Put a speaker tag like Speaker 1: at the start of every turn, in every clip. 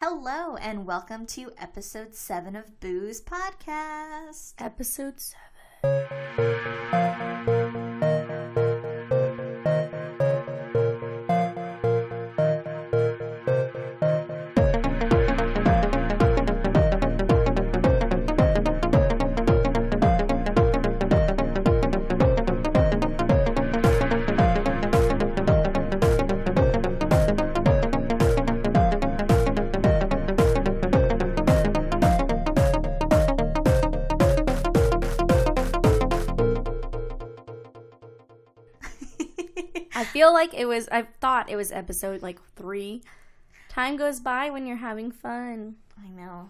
Speaker 1: Hello and welcome to episode 7 of Booze Podcast.
Speaker 2: Episode 7. I thought it was episode 3. Time goes by when you're having fun.
Speaker 1: I know.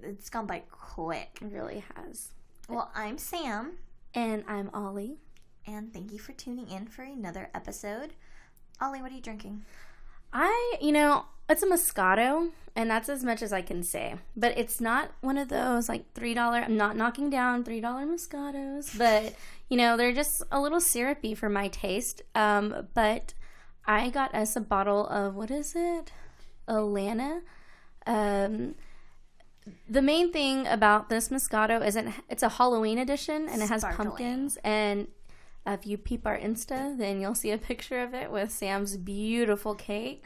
Speaker 1: It's gone by quick.
Speaker 2: It really has.
Speaker 1: Well, I'm Sam.
Speaker 2: And I'm Ollie.
Speaker 1: And thank you for tuning in for another episode. Ollie, what are you drinking?
Speaker 2: It's a Moscato, and that's as much as I can say. But it's not one of those $3. I'm not knocking down $3 Moscatos, but they're just a little syrupy for my taste. But I got us a bottle of, what is it? Alana. The main thing about this Moscato is it's a Halloween edition, and it has
Speaker 1: Sparkling.
Speaker 2: pumpkins. And if you peep our Insta, then you'll see a picture of it with Sam's beautiful cake.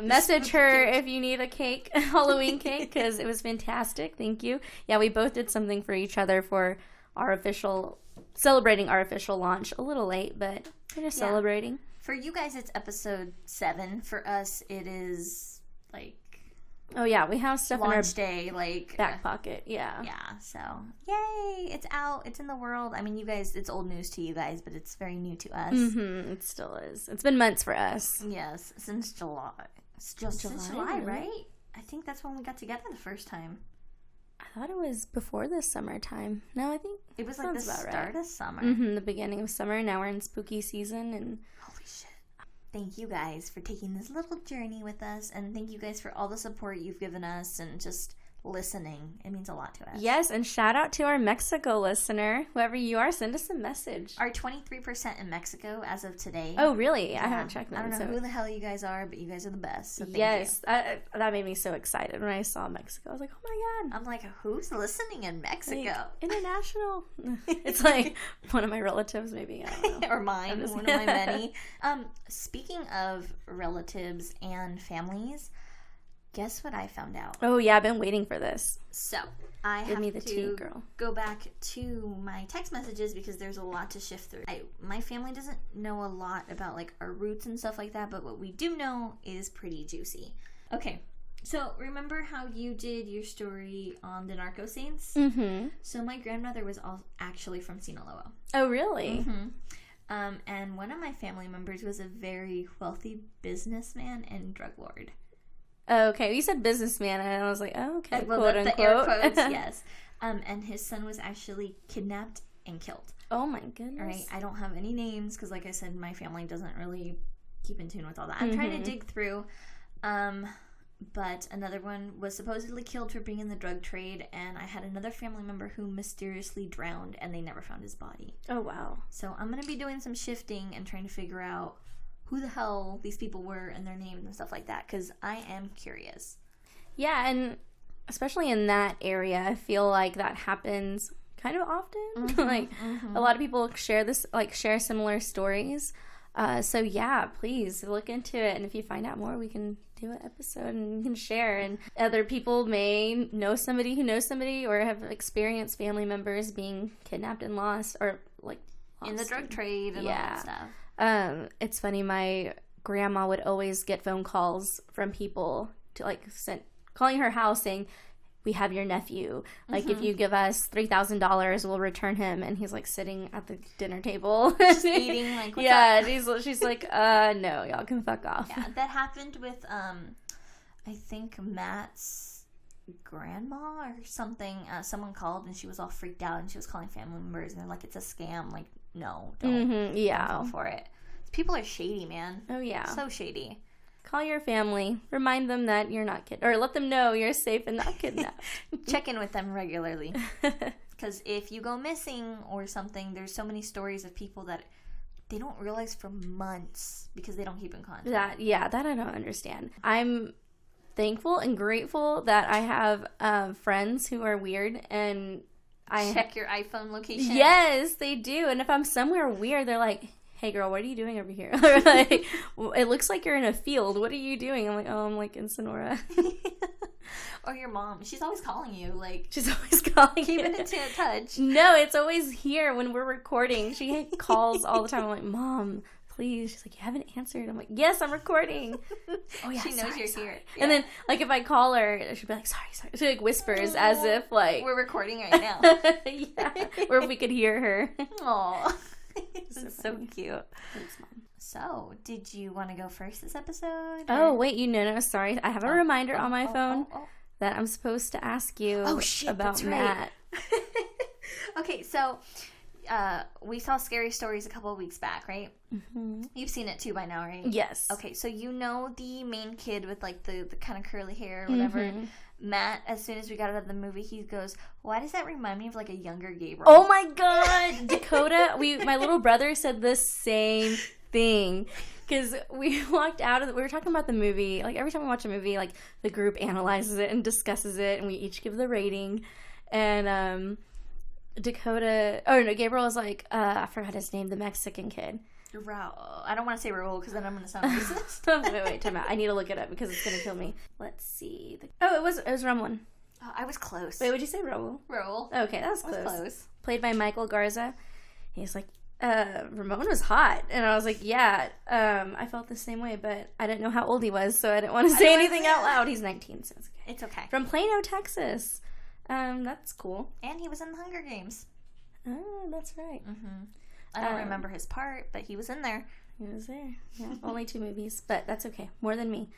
Speaker 2: Message her if you need a cake, Halloween cake, because it was fantastic. Thank you. Yeah, we both did something for each other for celebrating our official launch. A little late, but we're just celebrating.
Speaker 1: For you guys, it's episode 7. For us, it is
Speaker 2: oh yeah, we have stuff
Speaker 1: launch
Speaker 2: in our
Speaker 1: day,
Speaker 2: back pocket. Yeah.
Speaker 1: Yeah, so yay, it's out, it's in the world. I mean, you guys, it's old news to you guys, but it's very new to us.
Speaker 2: It still is. It's been months for us.
Speaker 1: Yes, since July. It's just since July,
Speaker 2: really?
Speaker 1: right? I think that's when we got together the first time.
Speaker 2: I thought it was before the summertime. No, I think
Speaker 1: It was the start of summer.
Speaker 2: The beginning of summer. Now we're in spooky season, and
Speaker 1: Holy shit. Thank you guys for taking this little journey with us, and thank you guys for all the support you've given us and just listening. It means a lot to us.
Speaker 2: Yes, and shout out to our Mexico listener. Whoever you are, send us a message.
Speaker 1: Our 23% in Mexico as of today.
Speaker 2: Oh, really?
Speaker 1: Yeah.
Speaker 2: I haven't checked that.
Speaker 1: I don't know who the hell you guys are, but you guys are the best. So thank
Speaker 2: yes, that made me so excited when I saw Mexico. I was like, oh my God.
Speaker 1: I'm like, who's listening in Mexico?
Speaker 2: International. It's like one of my relatives, maybe. I don't know.
Speaker 1: Or mine, one of my many. Speaking of relatives and families, guess what I found out?
Speaker 2: Oh, yeah, I've been waiting for this.
Speaker 1: So, I
Speaker 2: Give
Speaker 1: have
Speaker 2: me the tea,
Speaker 1: to
Speaker 2: girl.
Speaker 1: go back to my text messages because there's a lot to shift through. My family doesn't know a lot about our roots and stuff like that, but what we do know is pretty juicy. Okay, so remember how you did your story on the Narco Saints?
Speaker 2: Mm-hmm.
Speaker 1: So my grandmother was actually from Sinaloa.
Speaker 2: Oh, really?
Speaker 1: Mm-hmm. And one of my family members was a very wealthy businessman and drug lord.
Speaker 2: Okay, you said businessman, and I was like, oh, okay,
Speaker 1: Well,
Speaker 2: quote
Speaker 1: the
Speaker 2: unquote.
Speaker 1: air quotes, yes. And his son was actually kidnapped and killed.
Speaker 2: Oh my goodness.
Speaker 1: All right, I don't have any names because, like I said, my family doesn't really keep in tune with all that. I'm trying to dig through. But another one was supposedly killed for being in the drug trade, and I had another family member who mysteriously drowned, and they never found his body.
Speaker 2: Oh, wow.
Speaker 1: So I'm going to be doing some shifting and trying to figure out who the hell these people were and their names and stuff like that, because I am curious.
Speaker 2: Yeah, and especially in that area, I feel like that happens kind of often. A lot of people share similar stories. So yeah, please look into it, and if you find out more, we can do an episode and you can share. And other people may know somebody who knows somebody, or have experienced family members being kidnapped and lost, or lost
Speaker 1: in the drug trade and all that stuff.
Speaker 2: It's funny, my grandma would always get phone calls from people to calling her house saying, we have your nephew. If you give us $3,000, we'll return him. And he's sitting at the dinner table,
Speaker 1: just eating. What's
Speaker 2: yeah,
Speaker 1: up?
Speaker 2: And she's like, no, y'all can fuck off.
Speaker 1: Yeah, that happened with I think Matt's grandma or something. Someone called and she was all freaked out and she was calling family members and they're like, it's a scam. No, don't. Don't fall for it. People are shady, man.
Speaker 2: Oh yeah,
Speaker 1: so shady.
Speaker 2: Call your family. Remind them that you're not or let them know you're safe and not kidnapped.
Speaker 1: Check in with them regularly. Because if you go missing or something, there's so many stories of people that they don't realize for months because they don't keep in contact.
Speaker 2: That I don't understand. I'm thankful and grateful that I have friends who are weird, and I
Speaker 1: check your iPhone location.
Speaker 2: Yes, they do. And if I'm somewhere weird, they're like, "Hey, girl, what are you doing over here?" Or like, "It looks like you're in a field. What are you doing?" I'm like, "Oh, I'm like in Sonora."
Speaker 1: Or your mom. She's always calling you. Like,
Speaker 2: she's always calling.
Speaker 1: Keep it in touch.
Speaker 2: No, it's always here when we're recording. She calls all the time. I'm like, "Mom, please." She's like, "You haven't answered." I'm like, "Yes, I'm recording." Oh yeah,
Speaker 1: she knows you're here. Yeah.
Speaker 2: And then like if I call her, she'll be like, "Sorry." She like whispers as if like
Speaker 1: we're recording right now.
Speaker 2: Yeah, or if we could hear her.
Speaker 1: Aw. It's so cute.
Speaker 2: Thanks, Mom.
Speaker 1: So, did you want to go first this episode?
Speaker 2: Oh, wait, no, sorry. I have a reminder on my phone that I'm supposed to ask you about Matt.
Speaker 1: Right. Okay, so we saw Scary Stories a couple of weeks back, right?
Speaker 2: Mm-hmm.
Speaker 1: You've seen it too by now, right?
Speaker 2: Yes.
Speaker 1: Okay, so you know the main kid with like the kind of curly hair or whatever.
Speaker 2: Mm-hmm.
Speaker 1: Matt, as soon as we got out of the movie, he goes, "Why does that remind me of like a younger Gabriel?"
Speaker 2: Oh my God, Dakota! My little brother said the same thing because we walked out of we were talking about the movie. Like every time we watch a movie, like the group analyzes it and discusses it, and we each give the rating. And Gabriel was like, I forgot his name, the Mexican kid.
Speaker 1: Raul. I don't want to say Raul because then I'm going to sound racist.
Speaker 2: wait, time out. I need to look it up because it's going to kill me. Let's see. It was Ramon.
Speaker 1: Oh, I was close.
Speaker 2: Wait, would you say Raul?
Speaker 1: Raul.
Speaker 2: Okay, that was close. Played by Michael Garza. He's like, Ramon was hot. And I was like, yeah, I felt the same way, but I didn't know how old he was, so I didn't want to say anything out loud. He's 19, so it's okay.
Speaker 1: It's okay.
Speaker 2: From Plano, Texas. That's cool.
Speaker 1: And he was in the Hunger Games.
Speaker 2: Oh, that's right.
Speaker 1: Mm-hmm. I don't remember his part, but he was in there.
Speaker 2: He was there. Yeah, only 2 movies, but that's okay. More than me.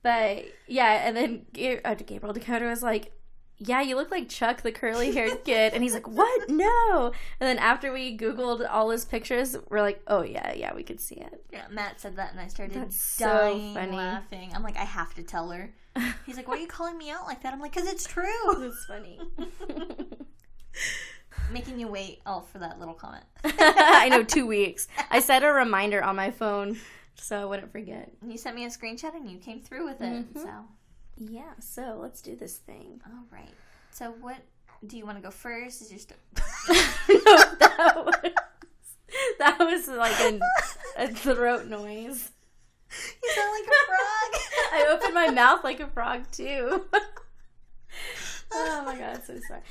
Speaker 2: But yeah, and then Gabriel Dakota was like, "Yeah, you look like Chuck, the curly-haired kid." And he's like, "What? No." And then after we Googled all his pictures, we're like, "Oh, yeah, we could see it."
Speaker 1: Yeah, Matt said that, and I started
Speaker 2: dying
Speaker 1: laughing. I'm like, I have to tell her. He's like, "Why are you calling me out like that?" I'm like, "Because it's true."
Speaker 2: It's funny.
Speaker 1: Making you wait for that little comment.
Speaker 2: I know, 2 weeks. I set a reminder on my phone so I wouldn't forget.
Speaker 1: You sent me a screenshot and you came through with it.
Speaker 2: Mm-hmm.
Speaker 1: So
Speaker 2: yeah, so let's do this thing.
Speaker 1: All right. So what do you want to go first? Is your
Speaker 2: No, that was like a throat noise.
Speaker 1: You sound like a frog.
Speaker 2: I opened my mouth like a frog too. Oh my God, so sorry.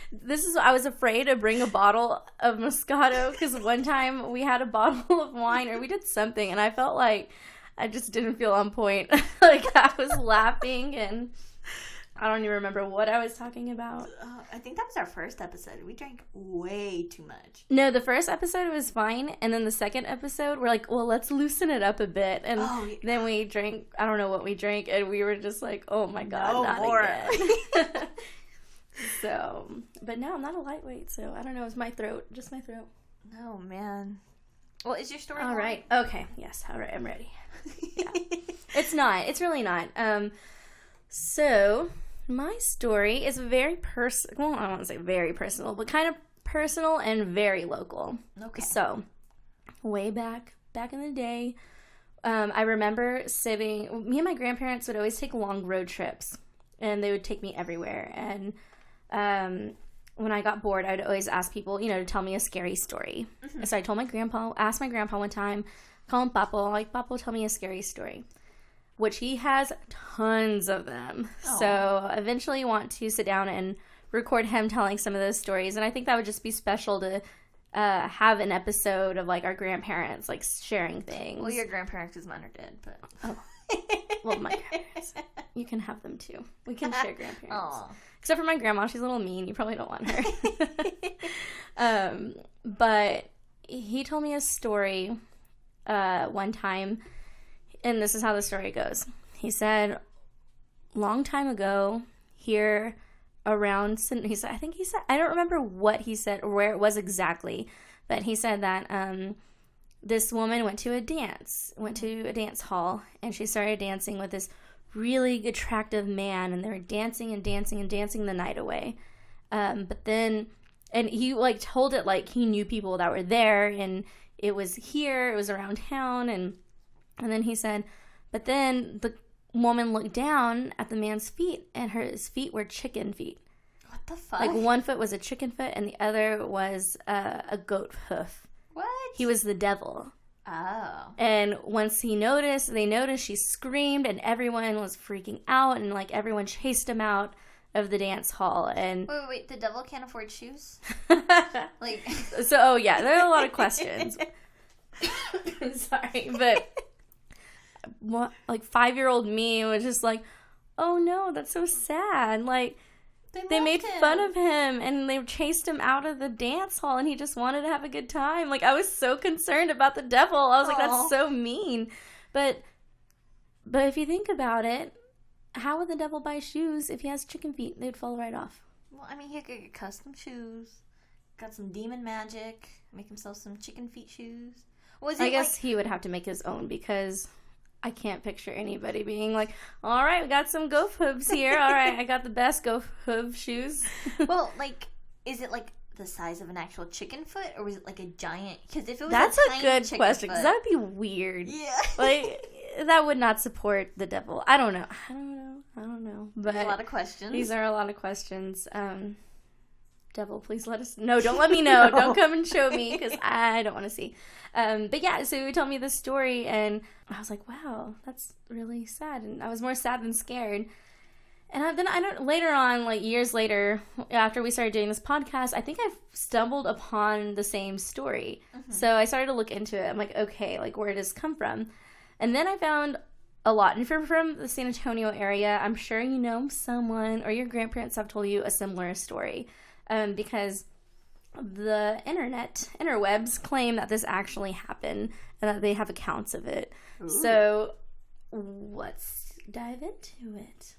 Speaker 2: I was afraid to bring a bottle of Moscato because one time we had a bottle of wine or we did something and I felt like I just didn't feel on point. Like I was laughing and I don't even remember what I was talking about.
Speaker 1: I think that was our first episode. We drank way too much.
Speaker 2: No, the first episode was fine. And then the second episode, we're like, well, let's loosen it up a bit. And then we drank, I don't know what we drank. And we were just like, oh my God,
Speaker 1: no
Speaker 2: not
Speaker 1: more.
Speaker 2: Again. So, but no, I'm not a lightweight. So I don't know. It's my throat. Just my throat.
Speaker 1: Oh, man. Well, is your story
Speaker 2: all
Speaker 1: long?
Speaker 2: Right. Okay. Yes. All right. I'm ready. Yeah. It's not. It's really not. So my story is very personal. Well, I don't want to say very personal, but kind of personal and very local.
Speaker 1: Okay.
Speaker 2: So way back in the day, I remember me and my grandparents would always take long road trips and they would take me everywhere. And, when I got bored, I'd always ask people, to tell me a scary story. Mm-hmm. So I asked my grandpa one time, call him Papo, like, Papo, tell me a scary story, which he has tons of them. Aww. So eventually want to sit down and record him telling some of those stories. And I think that would just be special to have an episode of, like, our grandparents, like, sharing things.
Speaker 1: Well, your grandparents, because mine are dead, but...
Speaker 2: Oh. Well, my grandparents. You can have them, too. We can share grandparents.
Speaker 1: Aww.
Speaker 2: Except for my grandma. She's a little mean. You probably don't want her. But he told me a story one time, and this is how the story goes. He said, long time ago, here around, I don't remember what he said or where it was exactly, but he said that this woman went to a dance hall, and she started dancing with this really attractive man, and they were dancing and dancing and dancing the night away. But then, and he like told it like he knew people that were there, and it was around town, and then he said, but then woman looked down at the man's feet, and his feet were chicken feet.
Speaker 1: What the fuck?
Speaker 2: Like, one foot was a chicken foot, and the other was a goat hoof.
Speaker 1: What?
Speaker 2: He was the devil.
Speaker 1: Oh.
Speaker 2: And once they noticed, she screamed, and everyone was freaking out, and, like, everyone chased him out of the dance hall. And
Speaker 1: Wait, the devil can't afford shoes? Like...
Speaker 2: So, oh, yeah, there are a lot of questions. Sorry, but... like 5-year-old me was just like, oh no, that's so sad. Like, they made fun of him and they chased him out of the dance hall and he just wanted to have a good time. Like, I was so concerned about the devil. I was like, that's so mean. But if you think about it, how would the devil buy shoes if he has chicken feet? They'd fall right off.
Speaker 1: Well, I mean, he could get custom shoes, got some demon magic, make himself some chicken feet shoes.
Speaker 2: I guess he would have to make his own, because I can't picture anybody being like, all right, we got some goat hooves here. All right, I got the best goat hoof shoes.
Speaker 1: Well, like, is it like the size of an actual chicken foot, or was it like a giant? Because if it was
Speaker 2: that's a good question, because
Speaker 1: foot,
Speaker 2: that'd be weird.
Speaker 1: Yeah.
Speaker 2: Like, that would not support the devil. I don't know. But
Speaker 1: a lot of questions.
Speaker 2: These are a lot of questions. Devil, please let us know. Don't let me know. No. Don't come and show me, because I don't want to see. But yeah, so he told me this story, and I was like, wow, that's really sad. And I was more sad than scared. And then later on, like years later, after we started doing this podcast, I think I've stumbled upon the same story. Mm-hmm. So I started to look into it. I'm like, okay, like, where does this come from? And then I found a lot. And if you're from the San Antonio area, I'm sure you know someone or your grandparents have told you a similar story. Because the interwebs claim that this actually happened and that they have accounts of it. Ooh. So let's dive into it.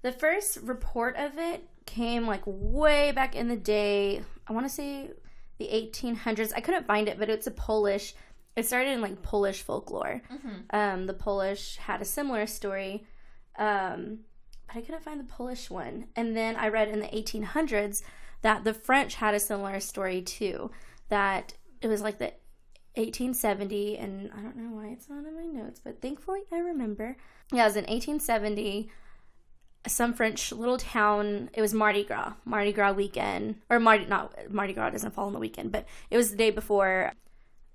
Speaker 2: The first report of it came like way back in the day. I want to say the 1800s. I couldn't find it, but it started in like Polish folklore. Mm-hmm. The Polish had a similar story. But I couldn't find the Polish one. And then I read in the 1800s that the French had a similar story too. That it was like the 1870, and I don't know why it's not in my notes, but thankfully I remember. Yeah, it was in 1870, some French little town. It was Mardi Gras weekend. Or Mardi Gras doesn't fall on the weekend, but it was the day before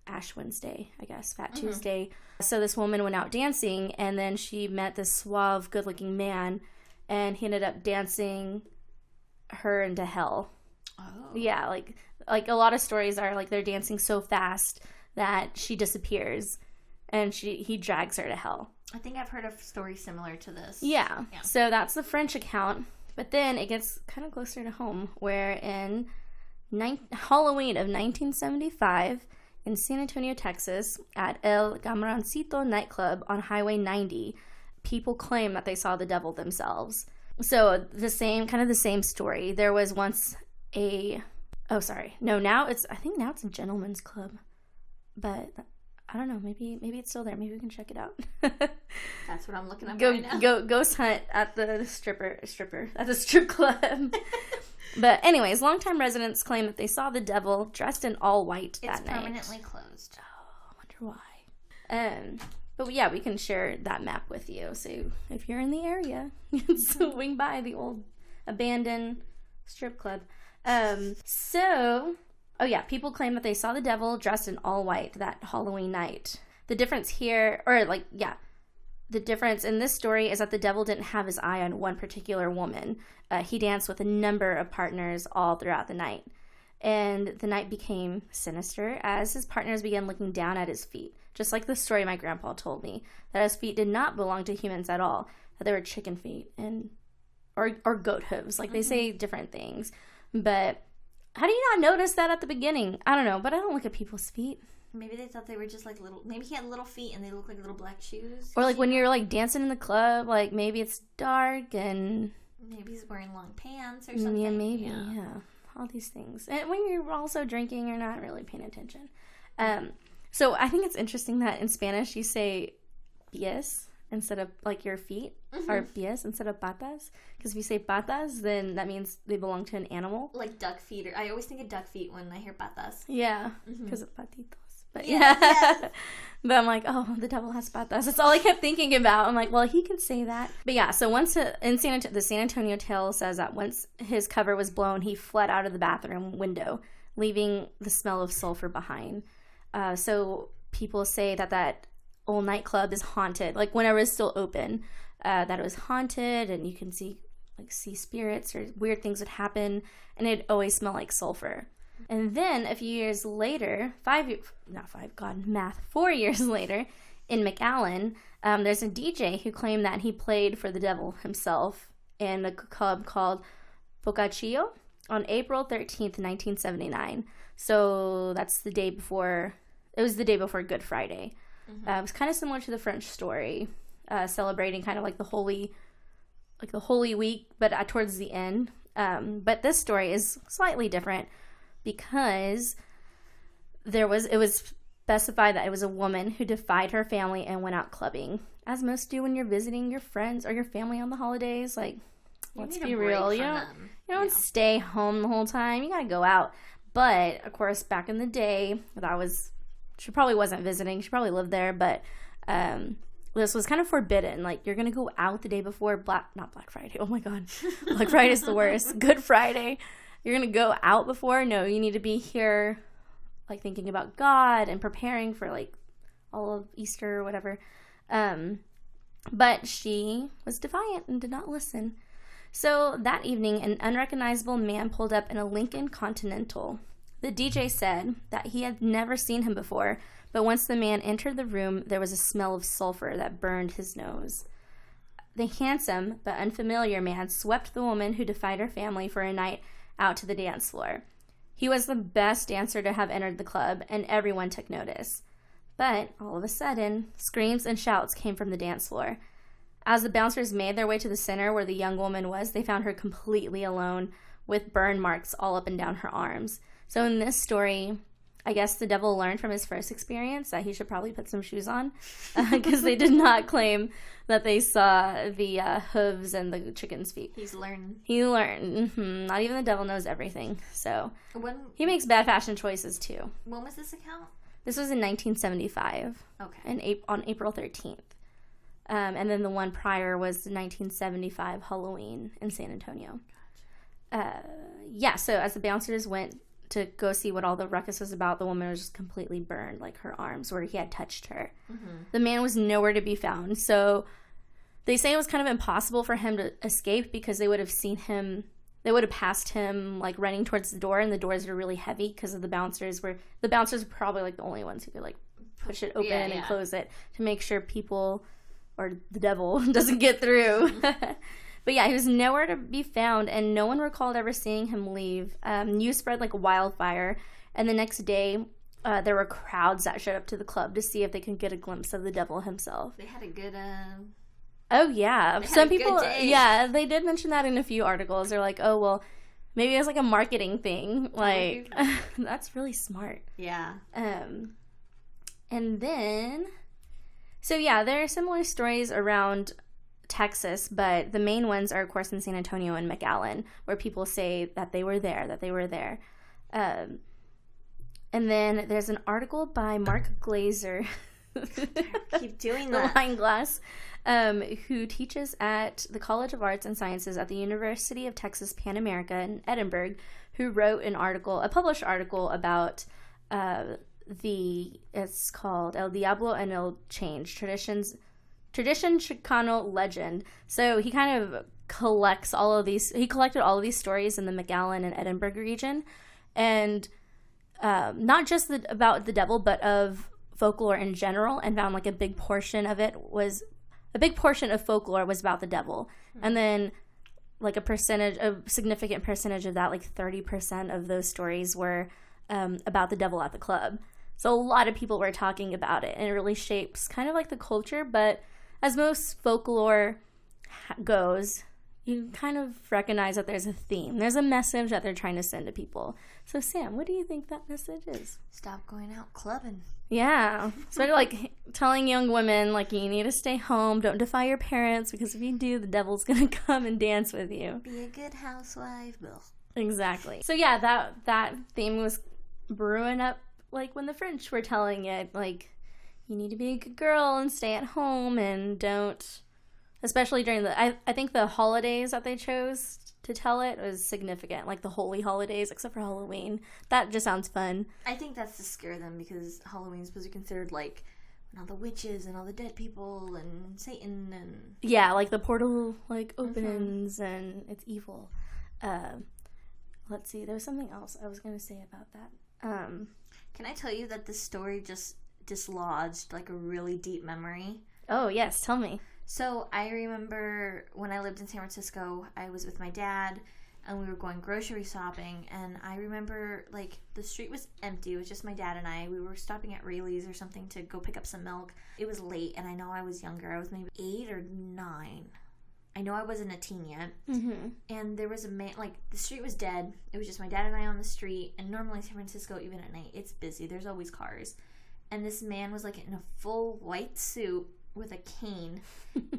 Speaker 2: Ash Wednesday, I guess, Fat mm-hmm. Tuesday. So this woman went out dancing, and then she met this suave, good-looking man, and he ended up dancing her into hell. Oh. Yeah, like a lot of stories are like they're dancing so fast that she disappears, and he drags her to hell.
Speaker 1: I think I've heard a story similar to this.
Speaker 2: Yeah. So that's the French account. But then it gets kind of closer to home, where in Halloween of 1975, in San Antonio, Texas, at El Gamarancito nightclub on Highway 90, people claim that they saw the devil themselves. So the same story. There was once now it's a gentleman's club. But I don't know, maybe it's still there. Maybe we can check it out.
Speaker 1: That's what I'm looking up right now.
Speaker 2: Go ghost hunt at the stripper at the strip club. But anyways, longtime residents claim that they saw the devil dressed in all white that night.
Speaker 1: It's permanently closed.
Speaker 2: Oh, I wonder why. But yeah, we can share that map with you. So if you're in the area, you can swing by the old abandoned strip club. People claim that they saw the devil dressed in all white that Halloween night. The difference in this story is that the devil didn't have his eye on one particular woman. He danced with a number of partners all throughout the night. And the night became sinister as his partners began looking down at his feet. Just like the story my grandpa told me, that his feet did not belong to humans at all. That they were chicken feet or goat hooves. Like, mm-hmm. They say different things. But how do you not notice that at the beginning? I don't know, but I don't look at people's feet.
Speaker 1: Maybe they thought they were just like little. Maybe he had little feet and they look like little black shoes.
Speaker 2: Or like when you're like dancing in the club, like maybe it's dark and
Speaker 1: maybe he's wearing long pants or something.
Speaker 2: Yeah, maybe. Yeah. All these things. And when you're also drinking, you're not really paying attention. So I think it's interesting that in Spanish you say pies instead of like your feet, mm-hmm. or pies instead of patas. Because if you say patas, then that means they belong to an animal.
Speaker 1: Like duck feet. I always think of duck feet when I hear patas.
Speaker 2: Yeah, because mm-hmm. of patitos. But
Speaker 1: yeah.
Speaker 2: But I'm like, oh, the devil has patas. That's all I kept thinking about. I'm like, well, he can say that. But yeah, so once the San Antonio Tale says that once his cover was blown, he fled out of the bathroom window, leaving the smell of sulfur behind. So people say that old nightclub is haunted. Like whenever it's still open, that it was haunted, and you can see spirits or weird things would happen, and it always smelled like sulfur. And then a few years later, 4 years later, in McAllen, there's a DJ who claimed that he played for the devil himself in a club called Boccaccio on April 13th, 1979. So that's the day before, it was the day before Good Friday. Mm-hmm. It was kind of similar to the French story, celebrating kind of like the Holy Week, but towards the end. But this story is slightly different, because it was specified that it was a woman who defied her family and went out clubbing, as most do when you're visiting your friends or your family on the holidays. Like, let's be real, you don't stay home the whole time. You gotta go out. But of course, back in the day, she probably wasn't visiting. She probably lived there, but this was kind of forbidden. Like, you're gonna go out the day before not Black Friday. Oh my God, Black Friday is the worst. Good Friday. You're going to go out before? No, you need to be here, like, thinking about God and preparing for, like, all of Easter or whatever. But she was defiant and did not listen. So that evening, an unrecognizable man pulled up in a Lincoln Continental. The DJ said that he had never seen him before, but once the man entered the room, there was a smell of sulfur that burned his nose. The handsome but unfamiliar man swept the woman who defied her family for a night out to the dance floor. He was the best dancer to have entered the club, and everyone took notice. But all of a sudden, screams and shouts came from the dance floor. As the bouncers made their way to the center where the young woman was, they found her completely alone, with burn marks all up and down her arms. So in this story, I guess the devil learned from his first experience that he should probably put some shoes on, because they did not claim that they saw the hooves and the chicken's feet.
Speaker 1: He learned.
Speaker 2: Mm-hmm. Not even the devil knows everything. So he makes bad fashion choices too.
Speaker 1: When was this account?
Speaker 2: This was in 1975.
Speaker 1: Okay.
Speaker 2: On April 13th. And then the one prior was 1975 Halloween in San Antonio. So as the bouncers went to go see what all the ruckus was about, the woman was just completely burned, like her arms where he had touched her. Mm-hmm. The man was nowhere to be found. So they say it was kind of impossible for him to escape, because they would have passed him like running towards the door, and the doors were really heavy because of the bouncers were probably like the only ones who could like push it open and close it to make sure people or the devil doesn't get through. But yeah, he was nowhere to be found, and no one recalled ever seeing him leave. News spread like wildfire, and the next day, there were crowds that showed up to the club to see if they could get a glimpse of the devil himself.
Speaker 1: They had a good...
Speaker 2: Oh, yeah. Some people... Yeah, they did mention that in a few articles. They're like, oh, well, maybe it's like a marketing thing. Like, that's really smart.
Speaker 1: Yeah.
Speaker 2: And then... So, yeah, there are similar stories around Texas, but the main ones are, of course, in San Antonio and McAllen, where people say that they were there. And then there's an article by Mark Glazer.
Speaker 1: Keep doing that.
Speaker 2: The wine glass, who teaches at the College of Arts and Sciences at the University of Texas Pan America in Edinburgh, who wrote a published article about it's called El Diablo and El Change, Tradition Chicano Legend. So he kind of collected all of these stories in the McAllen and Edinburgh region, and not just about the devil, but of folklore in general, and found like a big portion of folklore was about the devil. Mm-hmm. And then like a significant percentage of that, like 30% of those stories were about the devil at the club. So a lot of people were talking about it, and it really shapes kind of like the culture. But as most folklore goes, you kind of recognize that there's a theme. There's a message that they're trying to send to people. So, Sam, what do you think that message is?
Speaker 1: Stop going out clubbing.
Speaker 2: Yeah. Sort of like telling young women, like, you need to stay home. Don't defy your parents, because if you do, the devil's going to come and dance with you.
Speaker 1: Be a good housewife, Bill.
Speaker 2: Exactly. So, yeah, that theme was brewing up like when the French were telling it, like, you need to be a good girl and stay at home and don't, especially during I think the holidays that they chose to tell it was significant, like the holy holidays, except for Halloween. That just sounds fun.
Speaker 1: I think that's to scare them, because Halloween's supposed to be considered, like, all the witches and all the dead people and Satan and...
Speaker 2: Yeah, like the portal, like, opens and it's evil. Let's see, there was something else I was going to say about that.
Speaker 1: Can I tell you that this story just dislodged, like, a really deep memory?
Speaker 2: Oh, yes, tell me.
Speaker 1: So I remember when I lived in San Francisco, I was with my dad, and we were going grocery shopping, and I remember, like, the street was empty. It was just my dad and I. We were stopping at Rayleigh's or something to go pick up some milk. It was late, and I know I was younger. I was maybe 8 or 9. I know I wasn't a teen yet.
Speaker 2: Mm-hmm.
Speaker 1: And there was a man, like, the street was dead. It was just my dad and I on the street, and normally in San Francisco, even at night, it's busy. There's always cars. And this man was, like, in a full white suit with a cane,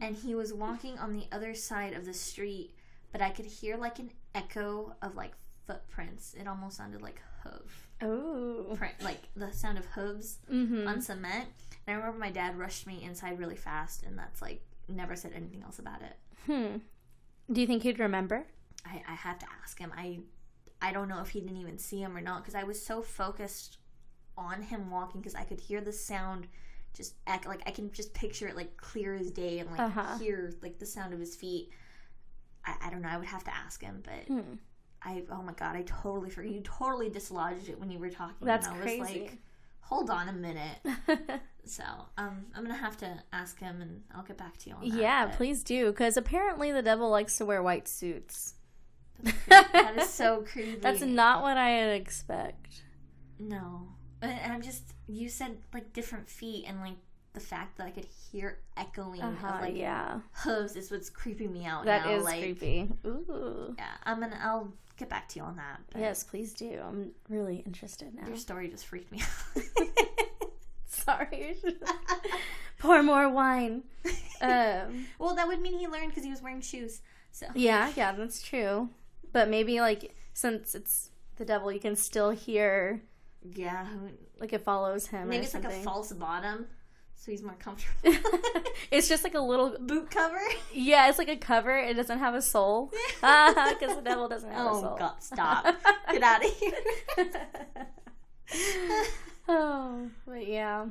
Speaker 1: and he was walking on the other side of the street, but I could hear, like, an echo of, like, footprints. It almost sounded like hoof.
Speaker 2: Oh.
Speaker 1: Like, the sound of hooves on cement. And I remember my dad rushed me inside really fast, and that's, like, never said anything else about it.
Speaker 2: Do you think he'd remember?
Speaker 1: I have to ask him. I don't know if he didn't even see him or not, because I was so focused on him walking, because I could hear the sound just echo. Like, I can just picture it, like, clear as day, and, like, hear, like, the sound of his feet. I don't know. I would have to ask him, but oh my God, I totally forgot. You totally dislodged it when you were talking.
Speaker 2: That's
Speaker 1: and I
Speaker 2: crazy.
Speaker 1: was like, hold on a minute. So, I'm going to have to ask him, and I'll get back to you on that.
Speaker 2: Yeah, please do, because apparently the devil likes to wear white suits.
Speaker 1: That is so creepy.
Speaker 2: That's not what I'd expect.
Speaker 1: No. And I'm just, you said, like, different feet, and, like, the fact that I could hear echoing of, like, hooves is what's creeping me out
Speaker 2: That
Speaker 1: now.
Speaker 2: is
Speaker 1: like,
Speaker 2: creepy. Ooh.
Speaker 1: Yeah, I'll get back to you on that.
Speaker 2: Yes, please do. I'm really interested now.
Speaker 1: Your story just freaked me out.
Speaker 2: Sorry. Pour more wine.
Speaker 1: Well, that would mean he learned because he was wearing shoes. So
Speaker 2: yeah, that's true. But maybe, like, since it's the devil, you can still hear...
Speaker 1: Yeah.
Speaker 2: Like, it follows him.
Speaker 1: Maybe
Speaker 2: or
Speaker 1: it's
Speaker 2: something.
Speaker 1: Like a false bottom, so he's more comfortable.
Speaker 2: It's just like a little
Speaker 1: boot cover.
Speaker 2: Yeah, it's like a cover. It doesn't have a sole because the devil doesn't have a soul.
Speaker 1: Oh God! Stop! Get out of here.
Speaker 2: Oh, but yeah.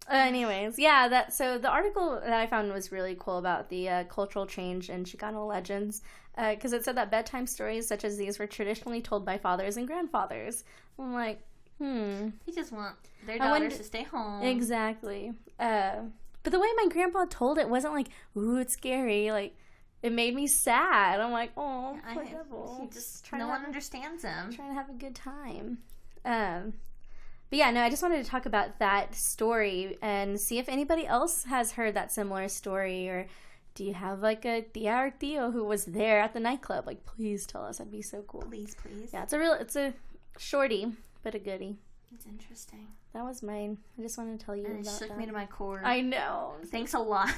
Speaker 2: Anyways, yeah. So the article that I found was really cool about the cultural change in Chicano legends, because it said that bedtime stories such as these were traditionally told by fathers and grandfathers. I'm like,
Speaker 1: They just want their daughters to stay home. Exactly.
Speaker 2: But the way my grandpa told it wasn't like, ooh, it's scary. Like, it made me sad. I'm like, oh, poor devil.
Speaker 1: He just, no one understands him.
Speaker 2: Trying to have a good time. But yeah, no, I just wanted to talk about that story and see if anybody else has heard that similar story, or do you have, like, a tia or tío who was there at the nightclub? Like, please tell us. That'd be so cool.
Speaker 1: Please.
Speaker 2: Yeah, it's a shorty, but a goodie.
Speaker 1: It's interesting.
Speaker 2: That was mine. I just wanted to tell you about that.
Speaker 1: It shook me to my core.
Speaker 2: I know.
Speaker 1: Thanks a lot.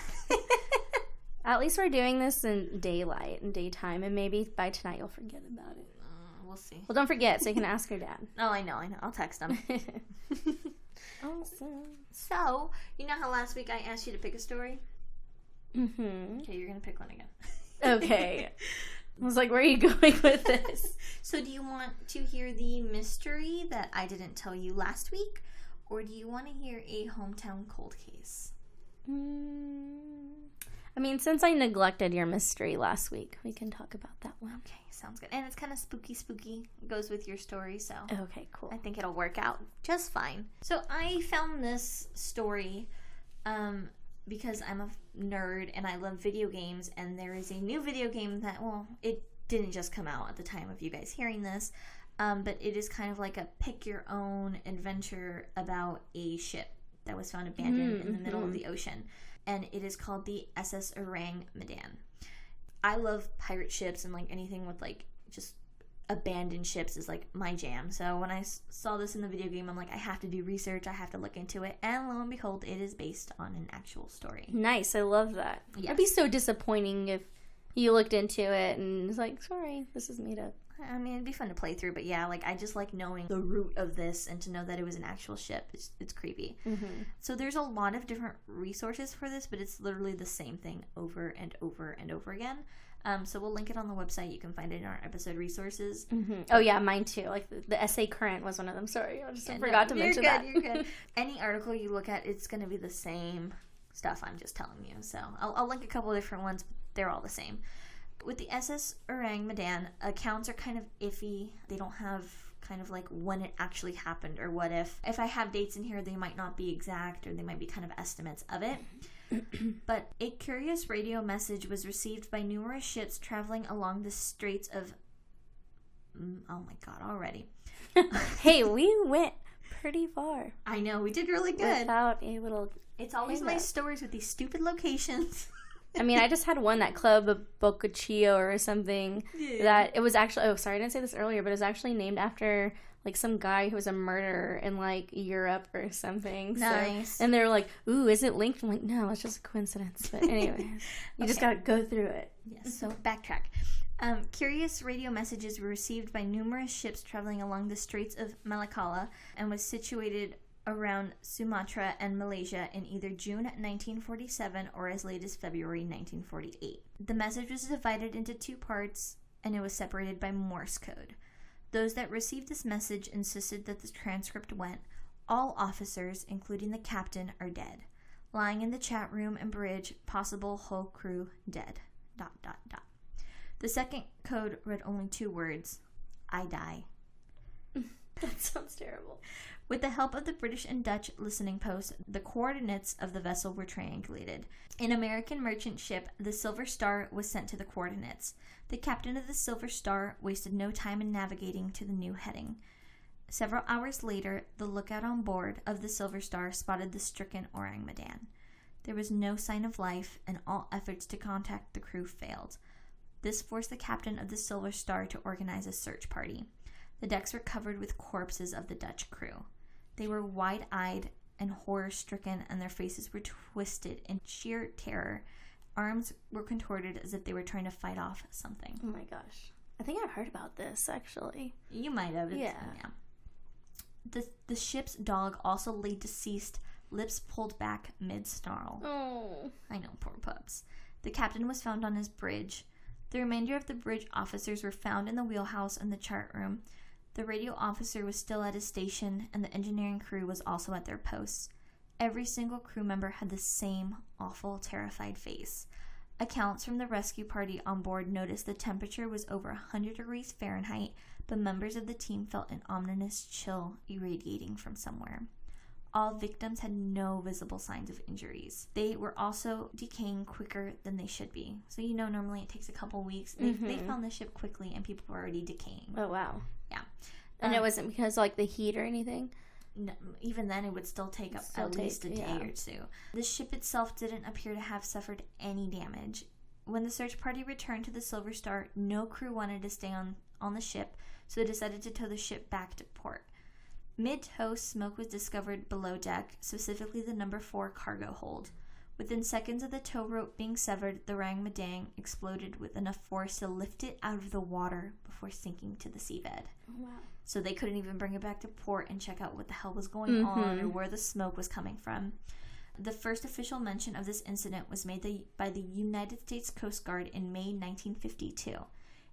Speaker 2: At least we're doing this in daylight and daytime, and maybe by tonight you'll forget about it.
Speaker 1: We'll see.
Speaker 2: Well, don't forget, so you can ask your dad.
Speaker 1: Oh, I know. I'll text him.
Speaker 2: Awesome.
Speaker 1: So, you know how last week I asked you to pick a story?
Speaker 2: Mm-hmm.
Speaker 1: Okay, you're going to pick one again.
Speaker 2: Okay. I was like, where are you going with this?
Speaker 1: So do you want to hear the mystery that I didn't tell you last week? Or do you want to hear a hometown cold case?
Speaker 2: I mean, since I neglected your mystery last week, we can talk about that one.
Speaker 1: Okay, sounds good. And it's kind of spooky. It goes with your story, so...
Speaker 2: Okay, cool.
Speaker 1: I think it'll work out just fine. So I found this story because I'm a nerd and I love video games, and there is a new video game that, well, it didn't just come out at the time of you guys hearing this, but it is kind of like a pick-your-own adventure about a ship that was found abandoned in the middle of the ocean. And it is called the SS Orang Medan. I love pirate ships, and, like, anything with, like, just abandoned ships is, like, my jam. So when I saw this in the video game, I'm like, I have to do research. I have to look into it. And lo and behold, it is based on an actual story.
Speaker 2: Nice. I love that. Yes. It'd be so disappointing if you looked into it and was like, sorry, this is made up.
Speaker 1: I mean, it'd be fun to play through, but yeah, like, I just like knowing the root of this, and to know that it was an actual ship, it's creepy. So there's a lot of different resources for this, but it's literally the same thing over and over and over again. So we'll link it on the website. You can find it in our episode resources.
Speaker 2: Oh yeah, mine too. Like the essay Current was one of them. Sorry, I just forgot to mention that.
Speaker 1: You're good. Any article you look at, it's going to be the same stuff I'm just telling you. So I'll link a couple of different ones, but they're all the same. With the SS Orang Medan, accounts are kind of iffy. They don't have kind of like when it actually happened or what if. If I have dates in here, they might not be exact, or they might be kind of estimates of it. But a curious radio message was received by numerous ships traveling along the Straits of... Oh my god, already.
Speaker 2: Hey, we went pretty far.
Speaker 1: I know, we did really good.
Speaker 2: Without a little...
Speaker 1: It's always my stories with these stupid locations.
Speaker 2: I mean, I just had one, that Club of Bocaccio or something, that it was actually... Oh, sorry, I didn't say this earlier, but it was actually named after... like some guy who was a murderer in like Europe or something.
Speaker 1: Nice.
Speaker 2: So, and they're like, ooh, is it linked? I'm like, no, it's just a coincidence. But anyways, you just gotta go through it.
Speaker 1: Yes, so backtrack. Curious radio messages were received by numerous ships traveling along the Straits of Malacca and was situated around Sumatra and Malaysia in either June 1947 or as late as February 1948. The message was divided into two parts, and it was separated by Morse code. Those that received this message insisted that the transcript went, "All officers, including the captain, are dead. Lying in the chat room and bridge, possible whole crew dead. ... The second code read only two words, "I die."
Speaker 2: That sounds terrible.
Speaker 1: With the help of the British and Dutch listening posts, the coordinates of the vessel were triangulated. An American merchant ship, the Silver Star, was sent to the coordinates. The captain of the Silver Star wasted no time in navigating to the new heading. Several hours later, the lookout on board of the Silver Star spotted the stricken Orang Medan. There was no sign of life, and all efforts to contact the crew failed. This forced the captain of the Silver Star to organize a search party. The decks were covered with corpses of the Dutch crew. They were wide-eyed and horror-stricken, and their faces were twisted in sheer terror. Arms were contorted as if they were trying to fight off something.
Speaker 2: Oh my gosh. I think I've heard about this, actually.
Speaker 1: You might have. Yeah. The ship's dog also lay deceased, lips pulled back mid-snarl.
Speaker 2: Oh.
Speaker 1: I know, poor pups. The captain was found on his bridge. The remainder of the bridge officers were found in the wheelhouse and the chart room. The radio officer was still at his station, and the engineering crew was also at their posts. Every single crew member had the same awful, terrified face. Accounts from the rescue party on board noticed the temperature was over 100 degrees Fahrenheit, but members of the team felt an ominous chill irradiating from somewhere. All victims had no visible signs of injuries. They were also decaying quicker than they should be. So, normally it takes a couple weeks. They found the ship quickly, and people were already decaying.
Speaker 2: Oh, wow.
Speaker 1: Yeah.
Speaker 2: And it wasn't because, the heat or anything?
Speaker 1: No, even then, it would still take up at least a day or two. The ship itself didn't appear to have suffered any damage. When the search party returned to the Silver Star, no crew wanted to stay on the ship, so they decided to tow the ship back to port. Mid-tow, smoke was discovered below deck, specifically the number 4 cargo hold. Within seconds of the tow rope being severed, the Orang Medan exploded with enough force to lift it out of the water before sinking to the seabed.
Speaker 2: Oh, wow.
Speaker 1: So they couldn't even bring it back to port and check out what the hell was going on or where the smoke was coming from. The first official mention of this incident was made by the United States Coast Guard in May 1952.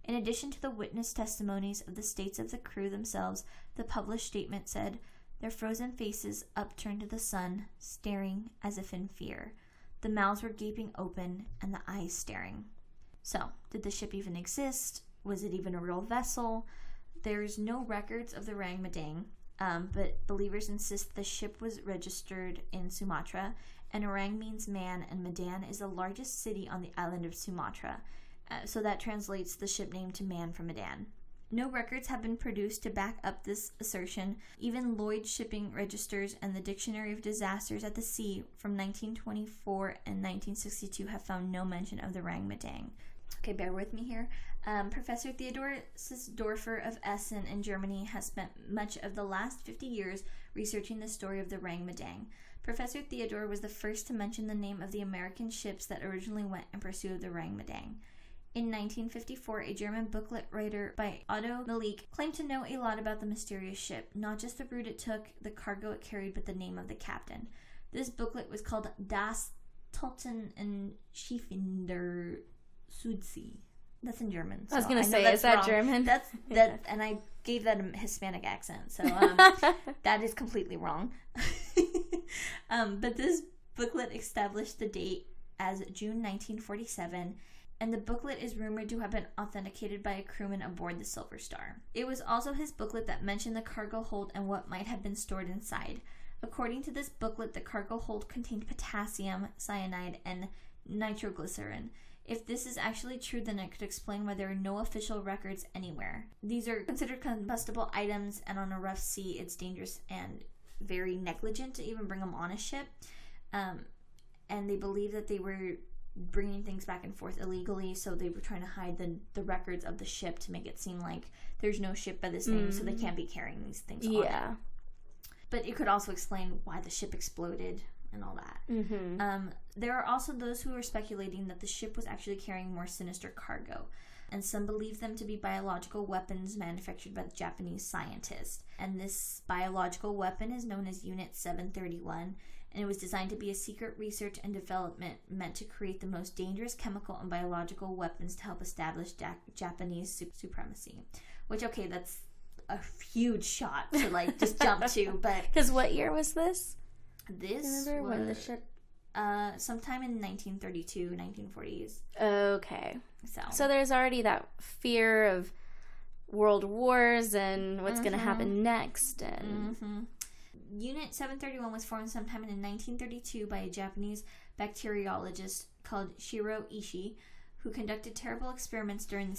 Speaker 1: In addition to the witness testimonies of the states of the crew themselves, the published statement said, "Their frozen faces upturned to the sun, staring as if in fear. The mouths were gaping open and the eyes staring." So, did the ship even exist? Was it even a real vessel? There's no records of the Orang Medan, but believers insist the ship was registered in Sumatra, and Orang means man, and Medan is the largest city on the island of Sumatra. So that translates the ship name to Man from Medan. No records have been produced to back up this assertion. Even Lloyd's shipping registers and the Dictionary of Disasters at the Sea from 1924 and 1962 have found no mention of the Orang Medan. Okay, bear with me here. Professor Theodor Sisdorfer of Essen in Germany has spent much of the last 50 years researching the story of the Orang Medan. Professor Theodor was the first to mention the name of the American ships that originally went in pursuit of the Orang Medan. In 1954, a German booklet writer by Otto Malik claimed to know a lot about the mysterious ship, not just the route it took, the cargo it carried, but the name of the captain. This booklet was called Das Toten- und Schiffender Südsee. That's in German. So
Speaker 2: I was going to say, is that wrong. German?
Speaker 1: That's and I gave that a Hispanic accent, so that is completely wrong. But this booklet established the date as June 1947, and the booklet is rumored to have been authenticated by a crewman aboard the Silver Star. It was also his booklet that mentioned the cargo hold and what might have been stored inside. According to this booklet, the cargo hold contained potassium, cyanide, and nitroglycerin. If this is actually true, then it could explain why there are no official records anywhere. These are considered combustible items, and on a rough sea, it's dangerous and very negligent to even bring them on a ship. And they believe that they were bringing things back and forth illegally, so they were trying to hide the records of the ship to make it seem like there's no ship by this name, so they can't be carrying these things on it. But it could also explain why the ship exploded and all that. There are also those who are speculating that the ship was actually carrying more sinister cargo, and some believe them to be biological weapons manufactured by the Japanese scientists. And this biological weapon is known as Unit 731, and it was designed to be a secret research and development meant to create the most dangerous chemical and biological weapons to help establish Japanese supremacy. Which, okay, that's a huge shot to, like, just jump to, but...
Speaker 2: Because what year was this?
Speaker 1: This
Speaker 2: remember
Speaker 1: was...
Speaker 2: when the ship...
Speaker 1: sometime in 1932, 1940s.
Speaker 2: Okay. So there's already that fear of world wars and what's going to happen next. And
Speaker 1: Unit 731 was formed sometime in 1932 by a Japanese bacteriologist called Shiro Ishii, who conducted terrible experiments during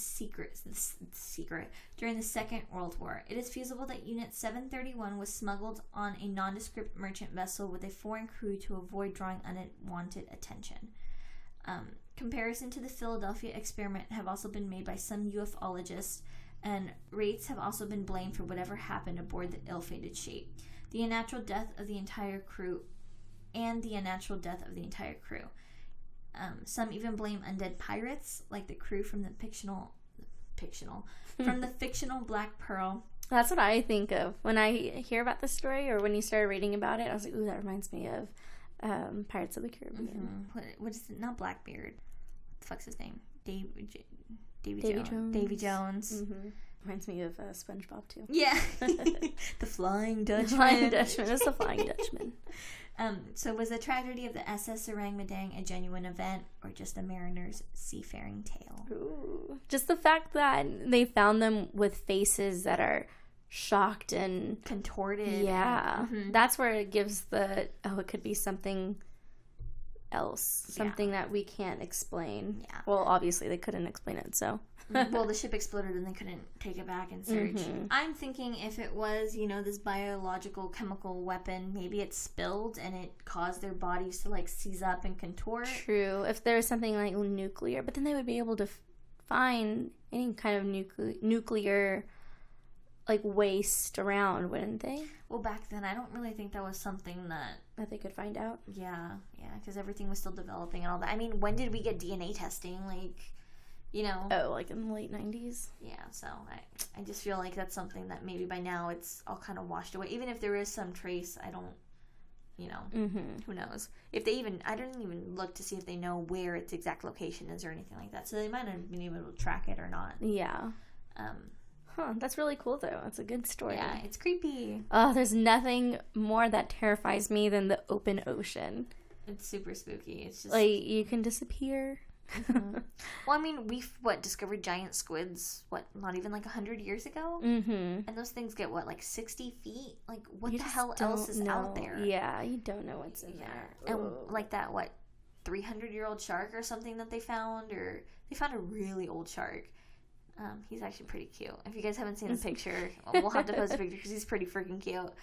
Speaker 1: during the Second World War. It is feasible that Unit 731 was smuggled on a nondescript merchant vessel with a foreign crew to avoid drawing unwanted attention. Comparison to the Philadelphia experiment have also been made by some ufologists, and rates have also been blamed for whatever happened aboard the ill-fated shape. The unnatural death of the entire crew. Some even blame undead pirates, like the crew from the fictional Black Pearl.
Speaker 2: That's what I think of when I hear about the story, or when you started reading about it. I was like, ooh, that reminds me of Pirates of the Caribbean.
Speaker 1: What is it? Not Blackbeard. What the fuck's his name? Davy
Speaker 2: Jones.
Speaker 1: Davy Jones.
Speaker 2: Reminds me of SpongeBob too.
Speaker 1: Yeah. The Flying Dutchman.
Speaker 2: The Flying Dutchman. It's the Flying Dutchman.
Speaker 1: So was the tragedy of the SS Orang Madang a genuine event, or just a mariner's seafaring tale?
Speaker 2: Ooh. Just the fact that they found them with faces that are shocked and
Speaker 1: contorted.
Speaker 2: Yeah. That's where it gives it could be something else. Something that we can't explain. Yeah. Well, obviously they couldn't explain it, so...
Speaker 1: Well, the ship exploded and they couldn't take it back and search. I'm thinking if it was, this biological chemical weapon, maybe it spilled and it caused their bodies to, like, seize up and contort.
Speaker 2: True. If there was something like nuclear, but then they would be able to find any kind of nuclear, like, waste around, wouldn't they?
Speaker 1: Well, back then, I don't really think that was something that
Speaker 2: they could find out.
Speaker 1: Yeah, because everything was still developing and all that. I mean, when did we get DNA testing? Like...
Speaker 2: Oh, like in the late 90s?
Speaker 1: Yeah, so I just feel like that's something that maybe by now it's all kind of washed away. Even if there is some trace, I don't, who knows? If they even, I didn't even look to see if they know where its exact location is or anything like that. So they might not have been able to track it or not.
Speaker 2: Yeah. That's really cool, though. That's a good story.
Speaker 1: Yeah, it's creepy.
Speaker 2: Oh, there's nothing more that terrifies me than the open ocean.
Speaker 1: It's super spooky. It's just...
Speaker 2: Like, you can disappear.
Speaker 1: Well, I mean, we discovered giant squids, not even like 100 years ago? And those things get, 60 feet? Like, what the hell else is out there?
Speaker 2: Yeah, you don't know what's in there.
Speaker 1: And, like, that, 300-year-old shark or something that they found? Or they found a really old shark. He's actually pretty cute. If you guys haven't seen the picture, we'll have to post a picture because he's pretty freaking cute.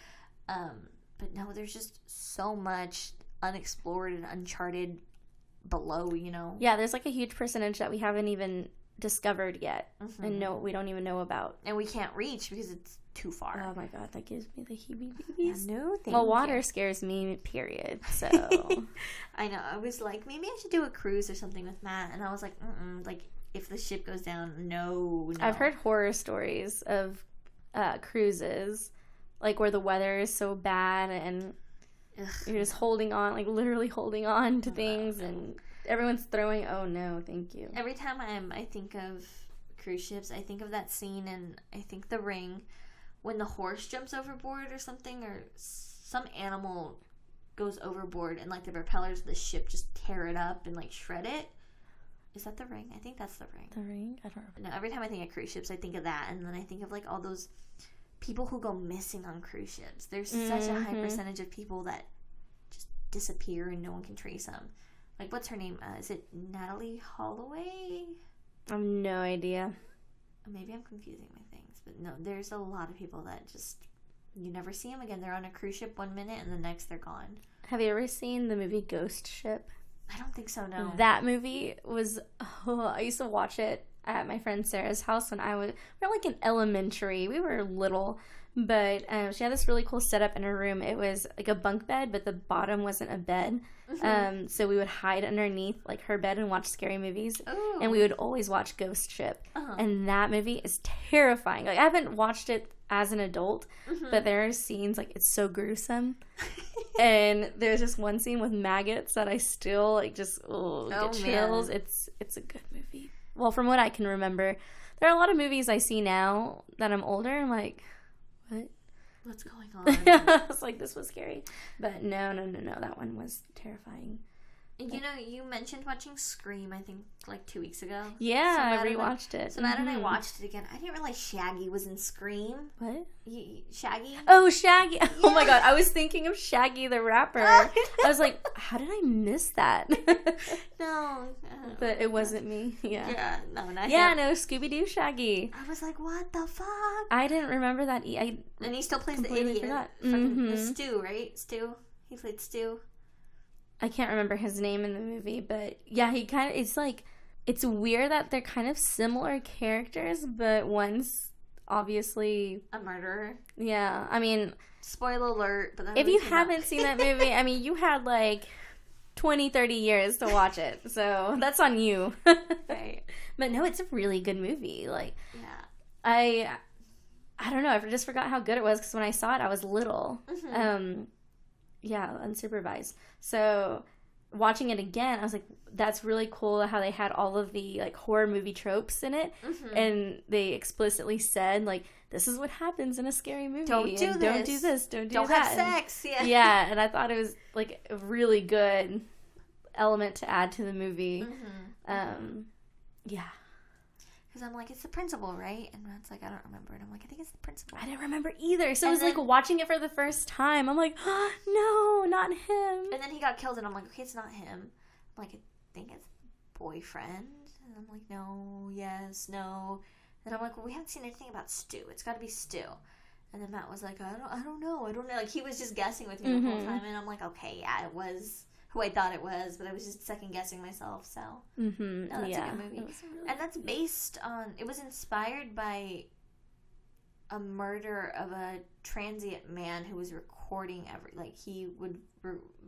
Speaker 1: But no, there's just so much unexplored and uncharted below,
Speaker 2: Yeah, there's a huge percentage that we haven't even discovered yet, and we don't even know about,
Speaker 1: and we can't reach because it's too far.
Speaker 2: Oh my god, that gives me the heebie-jeebies.
Speaker 1: Yeah, no, thank
Speaker 2: well, water scares me, period. So
Speaker 1: I know. I was like, maybe I should do a cruise or something with Matt, and I was like, if the ship goes down, no.
Speaker 2: I've heard horror stories of cruises, like where the weather is so bad and you're just holding on, like literally holding on to things, and everyone's throwing. Oh no, thank you.
Speaker 1: Every time I think of cruise ships, I think of that scene in, I think, The Ring, when the horse jumps overboard or something, or some animal goes overboard and like the propellers of the ship just tear it up and like shred it. Is that The Ring? I think that's The Ring.
Speaker 2: The Ring? I don't know.
Speaker 1: No, every time I think of cruise ships, I think of that, and then I think of like all those people who go missing on cruise ships. There's such a high percentage of people that just disappear and no one can trace them. Like, what's her name? Is it Natalie Holloway?
Speaker 2: I have no idea.
Speaker 1: Maybe I'm confusing my things, but no, there's a lot of people that just, you never see them again. They're on a cruise ship one minute and the next they're gone.
Speaker 2: Have you ever seen the movie Ghost Ship?
Speaker 1: I don't think so, no.
Speaker 2: That movie was, I used to watch it at my friend Sarah's house when we were like in elementary. We were little, but she had this really cool setup in her room. It was like a bunk bed, but the bottom wasn't a bed. So we would hide underneath like her bed and watch scary movies.
Speaker 1: Ooh.
Speaker 2: And we would always watch Ghost Ship. And that movie is terrifying. Like, I haven't watched it as an adult, but there are scenes, like, it's so gruesome. And there's just one scene with maggots that I still like just get chills. Man. It's a good movie. Well, from what I can remember, there are a lot of movies I see now that I'm older. I'm like, what?
Speaker 1: What's going on?
Speaker 2: I was like, this was scary. But no. That one was terrifying.
Speaker 1: You know, you mentioned watching Scream, I think, like 2 weeks ago.
Speaker 2: Yeah, I rewatched it.
Speaker 1: So Matt and I watched it again. I didn't realize Shaggy was in Scream.
Speaker 2: What?
Speaker 1: Shaggy?
Speaker 2: Oh, Shaggy. Yeah. Oh my God. I was thinking of Shaggy the rapper. I was like, how did I miss that?
Speaker 1: No.
Speaker 2: But it wasn't me. Yeah.
Speaker 1: Yeah, no, not
Speaker 2: Yeah,
Speaker 1: him.
Speaker 2: no, Scooby-Doo Shaggy.
Speaker 1: I was like, what the fuck?
Speaker 2: I didn't remember that.
Speaker 1: And he still plays the
Speaker 2: completely
Speaker 1: idiot.
Speaker 2: forgot.
Speaker 1: The Stu, right? Stu. He played Stu.
Speaker 2: I can't remember his name in the movie, but yeah, he kind of, it's like, it's weird that they're kind of similar characters, but one's obviously
Speaker 1: a murderer.
Speaker 2: Yeah, I mean,
Speaker 1: spoiler alert, but
Speaker 2: if you haven't seen that movie, I mean, you had like 20-30 years to watch it, so that's on you.
Speaker 1: Right.
Speaker 2: But no, it's a really good movie. Like,
Speaker 1: yeah,
Speaker 2: I don't know, I just forgot how good it was because when I saw it I was little. Yeah, unsupervised. So watching it again, I was like, that's really cool how they had all of the like horror movie tropes in it. And they explicitly said, like, this is what happens in a scary movie.
Speaker 1: Don't do this.
Speaker 2: Don't
Speaker 1: have
Speaker 2: that.
Speaker 1: Sex. Yeah.
Speaker 2: Yeah, and I thought it was like a really good element to add to the movie. Yeah.
Speaker 1: Because I'm like, it's the principal, right? And Matt's like, I don't remember. And I'm like, I think it's the principal.
Speaker 2: I didn't remember either. So it was like watching it for the first time. I'm like, oh, no, not him.
Speaker 1: And then he got killed, and I'm like, okay, it's not him. I'm like, I think it's boyfriend. And I'm like, no, yes, no. And I'm like, well, we haven't seen anything about Stu. It's got to be Stu. And then Matt was like, I don't know. Like, he was just guessing with me the whole time. And I'm like, okay, yeah, it was who I thought it was, but I was just second guessing myself. So no, that's a good movie. Really and that's based on, it was inspired by a murder of a transient man who was recording he would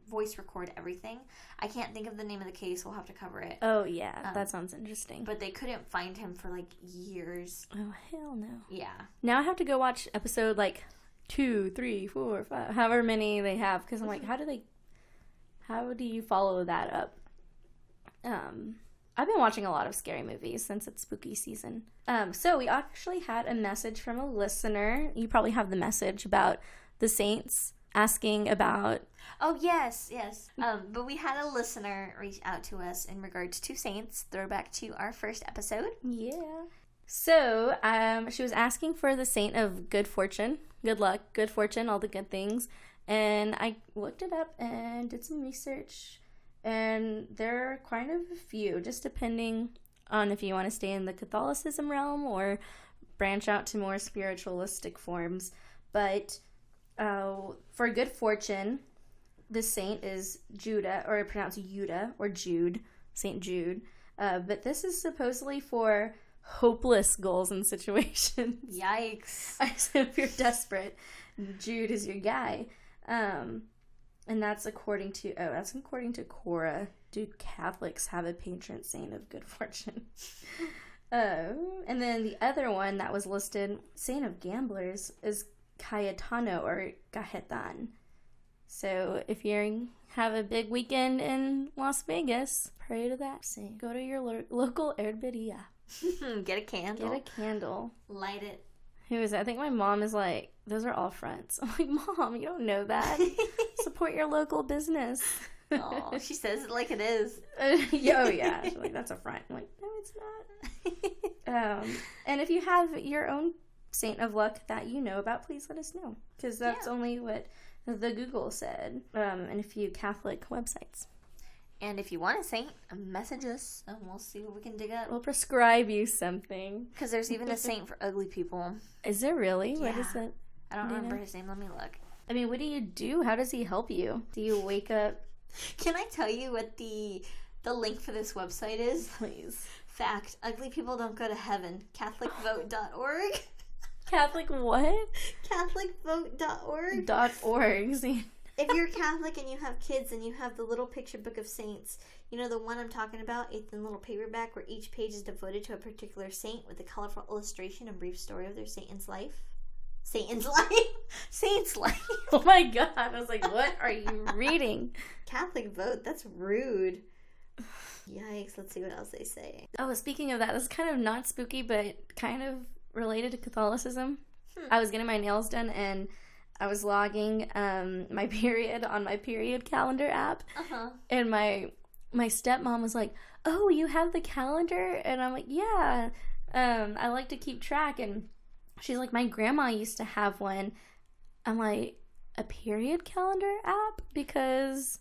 Speaker 1: voice record everything. I can't think of the name of the case. We'll have to cover it.
Speaker 2: Oh yeah, that sounds interesting.
Speaker 1: But they couldn't find him for like years.
Speaker 2: Oh hell no.
Speaker 1: Yeah.
Speaker 2: Now I have to go watch episode like 2, 3, 4, 5, however many they have, because I'm like, how do you follow that up? I've been watching a lot of scary movies since it's spooky season. So we actually had a message from a listener. You probably have the message about the Saints asking about...
Speaker 1: Oh, yes. But we had a listener reach out to us in regards to Saints. Throwback to our first episode.
Speaker 2: Yeah. So she was asking for the saint of good fortune, good luck, good fortune, all the good things. And I looked it up and did some research, and there are quite a few, just depending on if you want to stay in the Catholicism realm or branch out to more spiritualistic forms. But for good fortune, the saint is Judah, or pronounced Judah, or Jude, Saint Jude. But this is supposedly for hopeless goals and situations.
Speaker 1: Yikes.
Speaker 2: So if you're desperate, Jude is your guy. And that's according to Quora. Do Catholics have a patron saint of good fortune? And then the other one that was listed, saint of gamblers, is Cayetano or Cajetan. So if you have a big weekend in Las Vegas, pray to that saint. Go to your local herberia.
Speaker 1: Get a candle.
Speaker 2: Get a candle.
Speaker 1: Light it.
Speaker 2: Who is it? I think my mom is like, those are all fronts. I'm like, Mom, you don't know that. Support your local business.
Speaker 1: Oh, she says it like it is.
Speaker 2: Oh, yeah. She's like, that's a front. I'm like, no, it's not. And if you have your own saint of luck that you know about, please let us know. Because that's only what the Google said. And a few Catholic websites.
Speaker 1: And if you want a saint, message us and we'll see what we can dig up.
Speaker 2: We'll prescribe you something.
Speaker 1: Because there's even a saint for ugly people.
Speaker 2: Is there really?
Speaker 1: Yeah.
Speaker 2: What is it?
Speaker 1: I don't remember his name. Let me look.
Speaker 2: I mean, what do you do? How does he help you? Do you wake up?
Speaker 1: Can I tell you what the link for this website is?
Speaker 2: Please.
Speaker 1: Fact. Ugly people don't go to heaven. CatholicVote.org.
Speaker 2: Catholic what?
Speaker 1: CatholicVote.org.
Speaker 2: .org. See?
Speaker 1: If you're Catholic and you have kids and you have the little picture book of saints, you know the one I'm talking about? It's in little paperback where each page is devoted to a particular saint with a colorful illustration and brief story of their saint's life. Saint's life.
Speaker 2: Oh my God. I was like, what are you reading?
Speaker 1: Catholic Vote? That's rude. Yikes. Let's see what else they say.
Speaker 2: Oh, speaking of that, this is kind of not spooky, but kind of related to Catholicism. I was getting my nails done and I was logging my period on my period calendar app. And my stepmom was like, oh, you have the calendar? And I'm like, yeah. I like to keep track. And she's like, my grandma used to have one. I'm like, a period calendar app? Because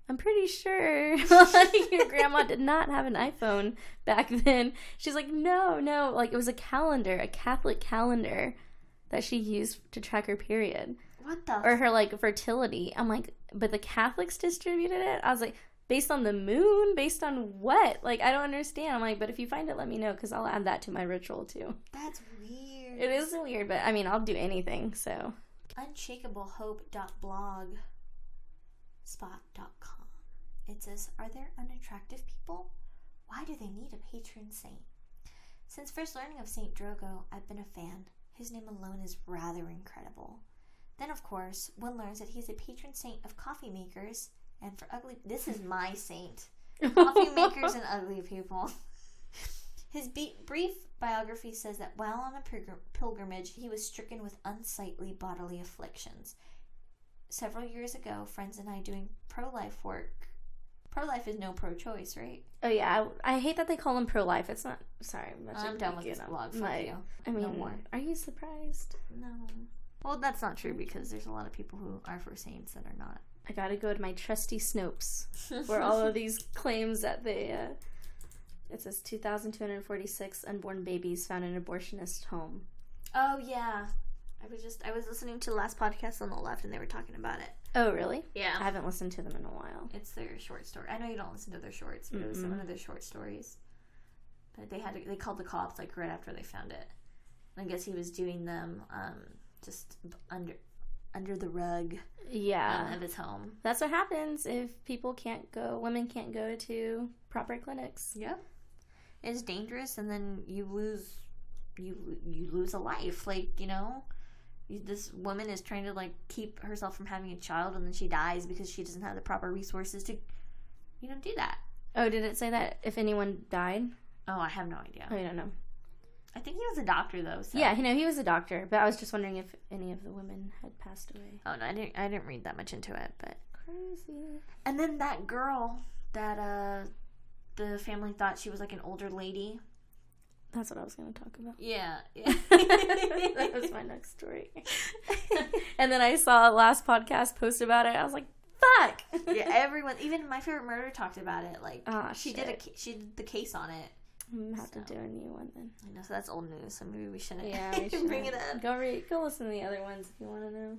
Speaker 2: I'm pretty sure your grandma did not have an iPhone back then. She's like, no. Like, it was a calendar, a Catholic calendar that she used to track her period.
Speaker 1: What the?
Speaker 2: Or her, like, fertility. I'm like, but the Catholics distributed it? I was like, based on the moon? Based on what? Like, I don't understand. I'm like, but if you find it, let me know, because I'll add that to my ritual, too.
Speaker 1: That's weird.
Speaker 2: It is weird, but, I mean, I'll do anything, so.
Speaker 1: Unshakablehope.blogspot.com. It says, are there unattractive people? Why do they need a patron saint? Since first learning of Saint Drogo, I've been a fan. His name alone is rather incredible. Then, of course, one learns that he's a patron saint of coffee makers, and for ugly... This is my saint. Coffee makers and ugly people. His brief biography says that while on a pilgrimage, he was stricken with unsightly bodily afflictions. Several years ago, friends and I doing pro-life work. Pro-life is no pro-choice, right?
Speaker 2: Oh, yeah. I hate that they call him pro-life. It's not... Sorry.
Speaker 1: I'm done with this blog. Fuck you.
Speaker 2: I mean,
Speaker 1: no more.
Speaker 2: Are you surprised?
Speaker 1: No. Well, that's not true because there's a lot of people who are for saints that are not.
Speaker 2: I gotta go to my trusty Snopes for all of these claims that they... It says 2,246 unborn babies found in an abortionist home.
Speaker 1: Oh, yeah. I was listening to the last podcast on the left and they were talking about it.
Speaker 2: Oh, really?
Speaker 1: Yeah.
Speaker 2: I haven't listened to them in a while.
Speaker 1: It's their short story. I know you don't listen to their shorts, but it was one of their short stories. But they called the cops like right after they found it. I guess he was doing them just under the rug.
Speaker 2: Yeah.
Speaker 1: Of his home.
Speaker 2: That's what happens if women can't go to proper clinics.
Speaker 1: Yep. It's dangerous, and then you lose a life. Like, you know, this woman is trying to like keep herself from having a child, and then she dies because she doesn't have the proper resources to, you know, do that.
Speaker 2: Oh, did it say that if anyone died?
Speaker 1: Oh, I have no idea.
Speaker 2: Oh, you don't know.
Speaker 1: I think he was a doctor though. So.
Speaker 2: Yeah, he was a doctor, but I was just wondering if any of the women had passed away.
Speaker 1: Oh no, I didn't read that much into it, but
Speaker 2: crazy. And
Speaker 1: then that girl that the family thought she was like an older lady.
Speaker 2: That's what I was going to talk about.
Speaker 1: Yeah.
Speaker 2: That was my next story. And then I saw a last podcast post about it. I was like, fuck.
Speaker 1: Yeah, everyone, even My Favorite Murder talked about it. Like, she
Speaker 2: shit.
Speaker 1: did the case on it.
Speaker 2: I'm gonna have to do a new one then.
Speaker 1: I know, so that's old news, so maybe we shouldn't
Speaker 2: bring
Speaker 1: it up.
Speaker 2: Go listen to the other ones if you want to know.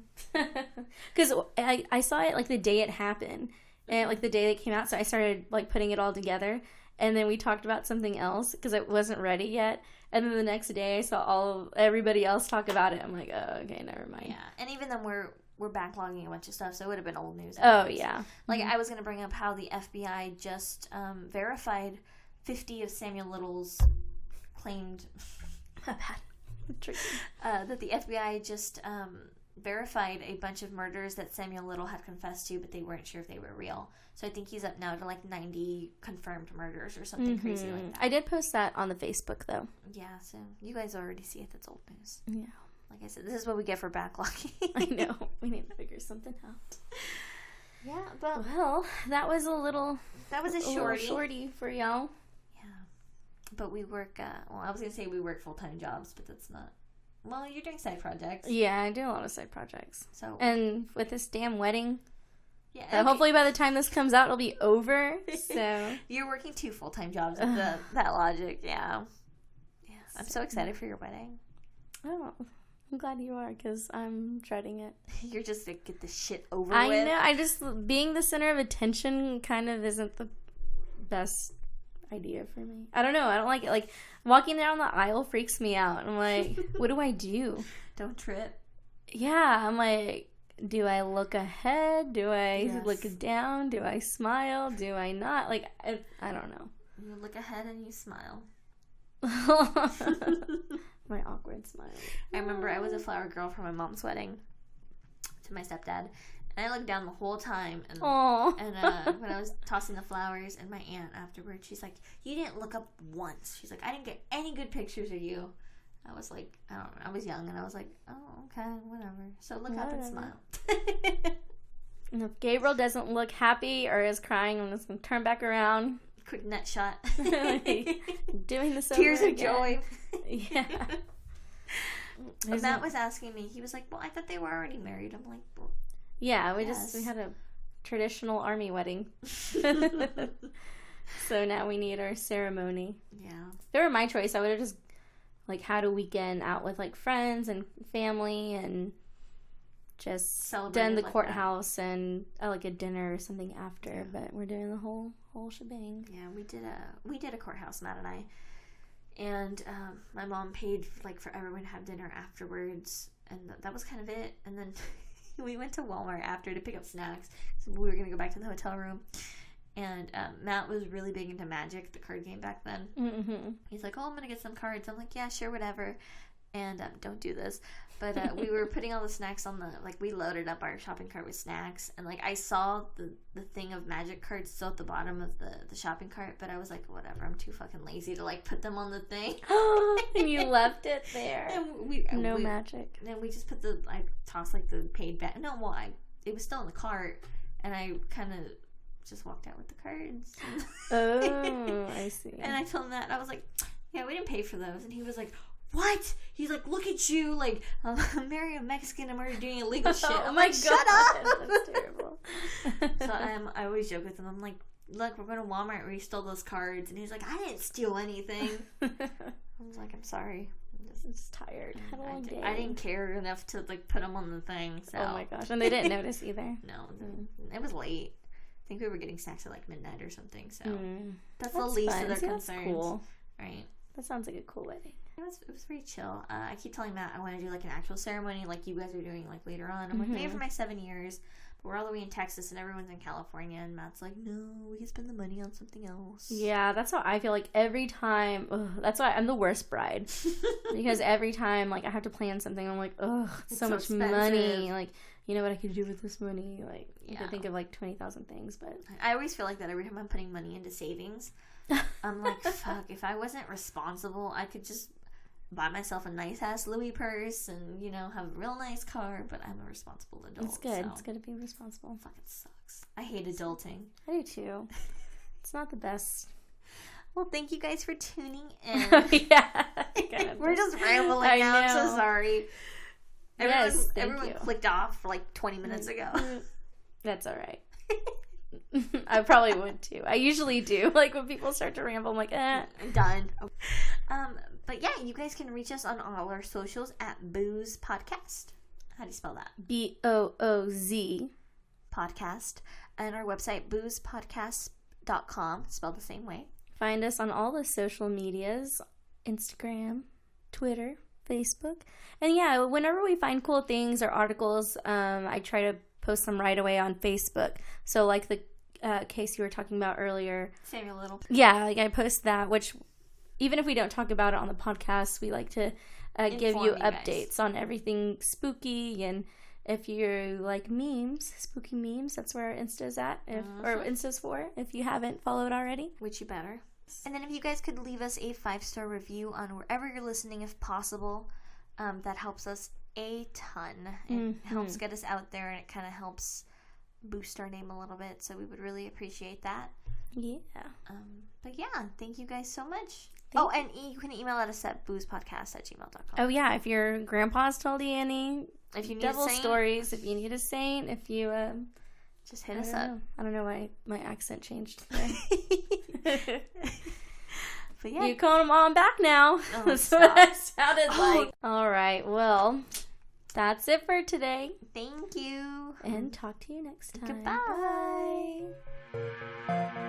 Speaker 2: Because I saw it like the day it happened, and like the day it came out, so I started like putting it all together, and then we talked about something else because it wasn't ready yet, and then the next day I saw everybody else talk about it. I'm like, oh, okay, never mind.
Speaker 1: Yeah, and even then we're backlogging a bunch of stuff, so it would have been old news.
Speaker 2: Oh, yeah.
Speaker 1: Like, I was going to bring up how the FBI just verified 50 of Samuel Little's claimed...
Speaker 2: My bad.
Speaker 1: that the FBI just verified a bunch of murders that Samuel Little had confessed to, but they weren't sure if they were real. So I think he's up now to like 90 confirmed murders or something crazy like that.
Speaker 2: I did post that on the Facebook, though.
Speaker 1: Yeah, so you guys already see it. That's old news.
Speaker 2: Yeah.
Speaker 1: Like I said, this is what we get for backlogging.
Speaker 2: I know. We need to figure something out.
Speaker 1: Yeah, but...
Speaker 2: Well, that was a little...
Speaker 1: That was a
Speaker 2: shorty for y'all.
Speaker 1: Yeah. But we work... well, I was going to say we work full-time jobs, but that's not... Well, you're doing side projects.
Speaker 2: Yeah, I do a lot of side projects.
Speaker 1: So...
Speaker 2: And with this damn wedding...
Speaker 1: Yeah. Okay.
Speaker 2: Hopefully by the time this comes out, it'll be over. So
Speaker 1: you're working 2 full-time jobs with that logic. Yeah. Yeah. I'm so excited for your wedding.
Speaker 2: Oh, I'm glad you are, because I'm dreading it.
Speaker 1: You're just to get this shit over with.
Speaker 2: I know. I just, being the center of attention kind of isn't the best idea for me. I don't know. I don't like it. Like, walking down the aisle freaks me out. I'm like, what do I do?
Speaker 1: Don't trip.
Speaker 2: Yeah. I'm like, do I look ahead? Do I look down? Do I smile? Do I not? Like, I don't know.
Speaker 1: You look ahead and you smile.
Speaker 2: My awkward smile.
Speaker 1: I remember I was a flower girl for my mom's wedding to my stepdad, and I looked down the whole time. And when I was tossing the flowers, and my aunt afterwards, she's like, "You didn't look up once." She's like, "I didn't get any good pictures of you." I was like, I don't know. I was young, and I was like, "Oh, okay, whatever." So look up and smile.
Speaker 2: And if Gabriel doesn't look happy or is crying, I'm just gonna turn back around.
Speaker 1: Quick nut shot.
Speaker 2: Doing this
Speaker 1: Tears
Speaker 2: over
Speaker 1: of joy.
Speaker 2: Yeah.
Speaker 1: Matt was asking me. He was like, "Well, I thought they were already married." I'm like, well,
Speaker 2: "Yeah, we had a traditional army wedding." So now we need our ceremony.
Speaker 1: Yeah.
Speaker 2: If it were my choice, I would have just like had a weekend out with like friends and family and just done the courthouse and like a dinner or something after. Yeah. But we're doing the whole shebang.
Speaker 1: Yeah, we did a courthouse, Matt and I, and my mom paid like for everyone to have dinner afterwards, and that was kind of it. And then we went to Walmart after to pick up snacks, so we were gonna go back to the hotel room. And Matt was really big into Magic, the card game back then. Mm-hmm. He's like, "Oh, I'm gonna get some cards." I'm like, "Yeah, sure, whatever." And don't do this, but we were putting all the snacks on we loaded up our shopping cart with snacks, and like I saw the thing of Magic cards still at the bottom of the shopping cart, but I was like, whatever, I'm too fucking lazy to like put them on the thing.
Speaker 2: And you left it there. And no Magic.
Speaker 1: Then we just put I tossed like the paid back. No, well, it was still in the cart, and I kind of just walked out with the cards.
Speaker 2: Oh, I see.
Speaker 1: And I told him that, and I was like, "Yeah, we didn't pay for those," and he was like, "What?" He's like, "Look at you, like, I'm marrying a Mexican, I'm already doing illegal shit." I'm like, "Shut up!"
Speaker 2: That's terrible.
Speaker 1: So I always joke with him. I'm like, "Look, we're going to Walmart where you stole those cards," and he's like, "I didn't steal anything." I was like, "I'm sorry.
Speaker 2: I'm just tired. Had a long day.
Speaker 1: I didn't care enough to like put them on the thing." So.
Speaker 2: Oh my gosh, and they didn't notice either.
Speaker 1: No, it was late. I think we were getting snacks at like midnight or something. So that's the least of their concerns. That's cool. Right.
Speaker 2: That sounds like a cool wedding.
Speaker 1: It was pretty chill. I keep telling Matt I want to do like an actual ceremony like you guys are doing like later on. I'm like, maybe for my 7 years. But we're all the way in Texas and everyone's in California, and Matt's like, "No, we can spend the money on something else."
Speaker 2: Yeah, that's how I feel like every time. That's why I'm the worst bride. Because every time like I have to plan something, I'm like, ugh, it's so much expensive. Money. Like, you know what I could do with this money? Like, I could think of like 20,000 things, but
Speaker 1: I always feel like that every time I'm putting money into savings. I'm like, fuck, if I wasn't responsible, I could just buy myself a nice ass Louis purse and, you know, have a real nice car, but I'm a responsible adult.
Speaker 2: It's good.
Speaker 1: So.
Speaker 2: It's good to be responsible.
Speaker 1: Fucking sucks. I hate adulting.
Speaker 2: I do too. It's not the best.
Speaker 1: Well, thank you guys for tuning in.
Speaker 2: Yeah.
Speaker 1: We're just rambling now. I'm so sorry. Everyone
Speaker 2: you.
Speaker 1: Clicked off for like 20 minutes ago.
Speaker 2: That's all right. I probably would too. I usually do. Like when people start to ramble, I'm like, eh.
Speaker 1: I'm done. But yeah, you guys can reach us on all our socials at Booze Podcast. How do you spell that?
Speaker 2: BOOZ
Speaker 1: Podcast. And our website, boozepodcast.com, spelled the same way.
Speaker 2: Find us on all the social medias, Instagram, Twitter, Facebook. And yeah, whenever we find cool things or articles, I try to post them right away on Facebook. So like the case you were talking about earlier.
Speaker 1: Samuel Little.
Speaker 2: Yeah, like I post that, which even if we don't talk about it on the podcast, we like to give you updates on everything spooky. And if you like memes, spooky memes, that's where our Insta's at, or Insta's for, if you haven't followed already.
Speaker 1: Which you better. And then if you guys could leave us a 5-star review on wherever you're listening, if possible, that helps us a ton. It helps get us out there, and it kind of helps boost our name a little bit, so we would really appreciate that.
Speaker 2: Yeah.
Speaker 1: But yeah, thank you guys so much. And you can email us at boozepodcast@gmail.com.
Speaker 2: Oh yeah, if your grandpa's told you any
Speaker 1: if you need
Speaker 2: devil stories, if you need a saint, if you
Speaker 1: just hit us up.
Speaker 2: I don't know why my accent changed today.
Speaker 1: But yeah,
Speaker 2: you calling them on back now.
Speaker 1: Oh,
Speaker 2: that's what it sounded like. All right, well, that's it for today.
Speaker 1: Thank you.
Speaker 2: And talk to you next time.
Speaker 1: Goodbye.
Speaker 2: Bye.